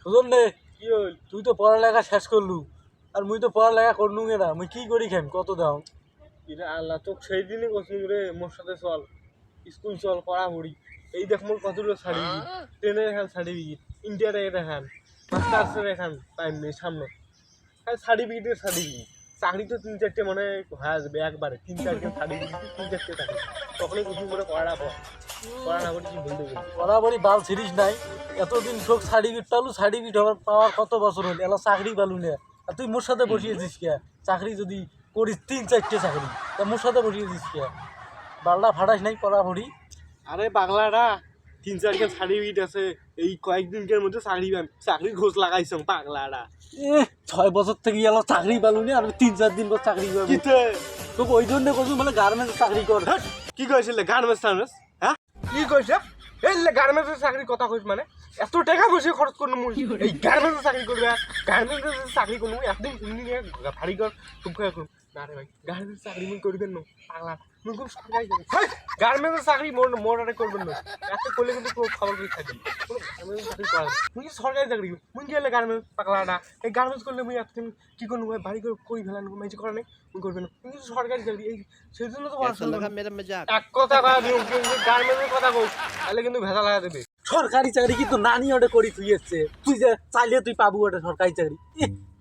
সুজন রে, কি হল? তুই তো পড়ালেখা শেষ করলু আর মুই তো পড়ালেখা করলু না, মুই কি করি খাম কত দাও? ইরে আল্লাহ, তোকে সেই দিনই কইছিলাম রে মোর সাথে চল, স্কুল চল, পড়াপড়ি। এই দেখ মোর কতগুলো সার্টিফিকেট, টেনের এখান সার্টিফিকেট, ইন্টারের এখান, মাস্টার্সের এখান টাইম নেই সামনে। হ্যাঁ, সার্টিফিকেটের সার্টিফিকেট। চাকরি তো 3-4টে মনে হয়ে যাবে একবারে, 3-4 সার্টিফিকেট, 3-4টে চাকরি। তখনই কুসুম করে পড়া না করে কি বলতে বলি। বরাবরই বাল ছিড়িস নাই, এতদিন শোক সার্টিফিকেট পালু, সার্টিফিকেট পাওয়ার কত বছর হল, এলা চাকরি পালু না। আর তুই মোর সাথে বসিয়েছিস কে? চাকরি যদি করিস 3-4টে চাকরি, তা মোর সাথে বসিয়েছিস কে? বালটা ফাটাস নাই পড়াপড়ি। আরে পাগলাটা, 3-4 সার্টিফিকেট আছে, এই কয়েকদিনের মধ্যে চাকরি খোঁজ লাগাইছ পাগলাটা। 6 বছর থেকে এলা চাকরি পালু না, আর 3-4 দিন পর চাকরি করবি। কিতে তোকে ওই জন্য করছু মানে গার্মেন্টস চাকরি কর। কি কইছিলে? গার্মেন্টস টার্মেন্টস? হ্যাঁ, কি কইছে? এই গার্মেন্টসের চাকরির কথা কইছ মানে? এত টাকা পয়সা খরচ করলাম এই গার্মেন্টসের চাকরি করবে? গার্মেন্টসের চাকরি করলাম একদিন শুনি নিয়ে ভারী কর খুব খারাপ করুন না রে ভাই। গার্মেন্টস চাকরি মুই করবেন না পাগলা, মুই খুব সরকারি গার্মেন্টসের চাকরি মোর আরে করবেন না। এত করলে কিন্তু খুব খবর করে থাকবেন। গার্মেন্টস চাকরি করা মুই সরকারি চাকরি মুই গেলে গার্মেন্টস পাগলাটা। এই গার্মেন্টস করলে মুই একদিন কি করবো ভারী করে কই ফেলান মাইছে করে নাই, মুই করবেন না। কিন্তু সরকারি চাকরি এই সেই জন্য তো এক কথা কয়া দিও, গার্মেন্টসের কথা কই তাহলে কিন্তু ভেজা লাগা দেবে। সরকারি চাকরি কিন্তু নানি ওটা করি তুই এসছে, তুই যে চাইলে তুই পাবো ওটা সরকারি চাকরি।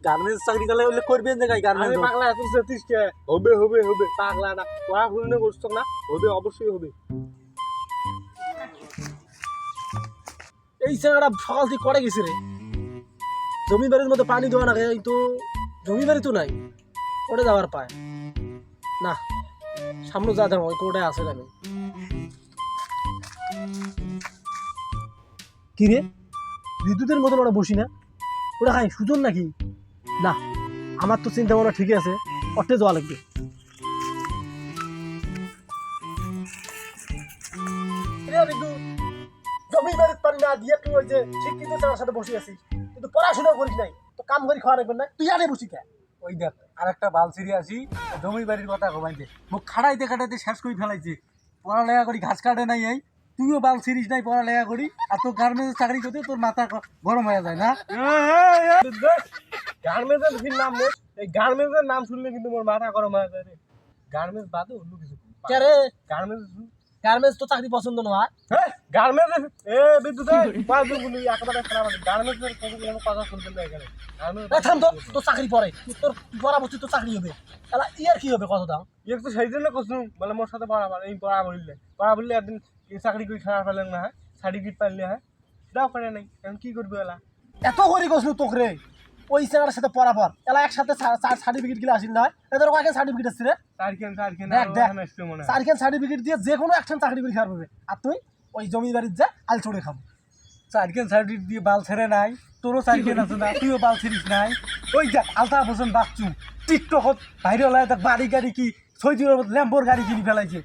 গার্মেন্টস চাকরি তাহলে ওগুলো করবেন যে গার্মেন্টস। পাগলা এত সেতিস কে? হবে হবে হবে পাগলাটা, পড়াশুনো করছো না? হবে, অবশ্যই হবে। এই জায়গাটা সকাল থেকে করে গেছে রে, জমি বাড়ির মধ্যে পানি দেওয়া না, এই তো জমি বাড়ি তো নাই, করে যাওয়ার পায় না। সামনে যা দেখ ওই কোটায় আসে আমি। কি রে, বিদ্যুতের মতন ওরা বসি না, ওটা খাই সুজন নাকি? না, আমার তো চিন্তা ভাবনা ঠিকই আছে, অটে যাওয়া লাগবে। জমি বাড়ির পানি না দিয়ে তুই ওই যে শিক্ষিত ছেলের সাথে বসে আছিস, কিন্তু পড়াশোনা করিস নাই, তো কাম করে খাওয়া রাখবেন না, তুই আরে বসি কে? ওই দেখ আর একটা বাল ছিঁড়ে আছি, জমি বাড়ির কথা ঘুমাইতে মুখ খাড়াইতে খাটাইতে শেষ করে ফেলাইছে। পড়ালেখা করি ঘাস কাটে নাই, এই তুইও বাল ছিঁড়িস নাই পড়ালেখা করি, আর তোর গার্মেন্টস চাকরি করতে তোর মাথা গরম হয়ে যায় না? গার্মেন্টসের নাম নেই, এই গার্মেন্টসের নাম শুনলে কিন্তু মোর মাথা গরম হয়ে যায় রে। গার্মেন্টস বাদে অন্য কিছু কে রে? গার্মেন্টস গার্মেন্টস তো চাকরি পছন্দ নয়। গার্মেন্টস বিদ্যুৎ একেবারে খারাপ। গার্মেন্টসের কোনো কথা শুনবেন না এখানে। থাম তো, তোর চাকরি পরে তোর পরাবর্তী তোর চাকরি হবে, তাহলে ইয়ার কি হবে কত দাম? ইয়ে তো সেই জন্য করছুন বলে মোর সাথে পড়া বললে একদিন চাকরি করে খারাপ পেলেন না, হ্যাঁ সার্টিফিকেট পাইলে, হ্যাঁ সেটাও করে নাই, এখন কি করবে এলা? এত করে গেছিল তোকে রে, ওই ছেলেটার সাথে পরাপর এলা একসাথে সার্টিফিকেট গুলো আসিল না, এদের কয়েক সার্টিফিকেট আসছে রে। চারখান সার্টিফিকেট দিয়ে যে কোনো একখান চাকরি করে খাওয়া পাবে, আর তুই ওই জমি বাড়ির যা আল চড়ে খাবো। চারখান সার্টিফিকেট দিয়ে বাল ছেড়ে নাই, তোরও চারখান আছে না, তুইও বাল ছিড়িস নাই। ওই দেখ আলতা বসেন বাচ্চু টিকটকত ভাইরাল হয়, দেখ বাড়ি গাড়ি কি সৈদির ল্যাম্বোর গাড়ি কিনি ফেলাইছে।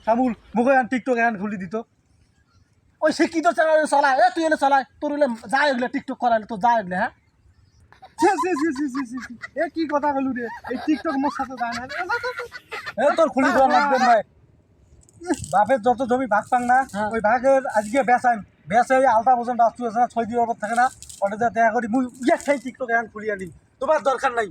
সামুল মুখে টিকটক এখন খুলি দিত, ওই শিক্ষিত চ্যানেল চলায়, তুই এলে চলায়, তোর হলে যায় এগুলো টিকটক করাইলে তো যায় এগুলো। হ্যাঁ এ কি কথা বলু রে, এই টিকটক মোর সাথে যায় না, তোর খুলি দেওয়া লাগবে ভাই। বাপের যত জমি ভাগ পান না, ওই ভাগের আজকে বেচাই আলতা পর্যন্ত আসতে 6 দিন থাকে না, ওটা দেখা করি মুই টিকটক এখন খুলি আনি, তোমার দরকার নাই।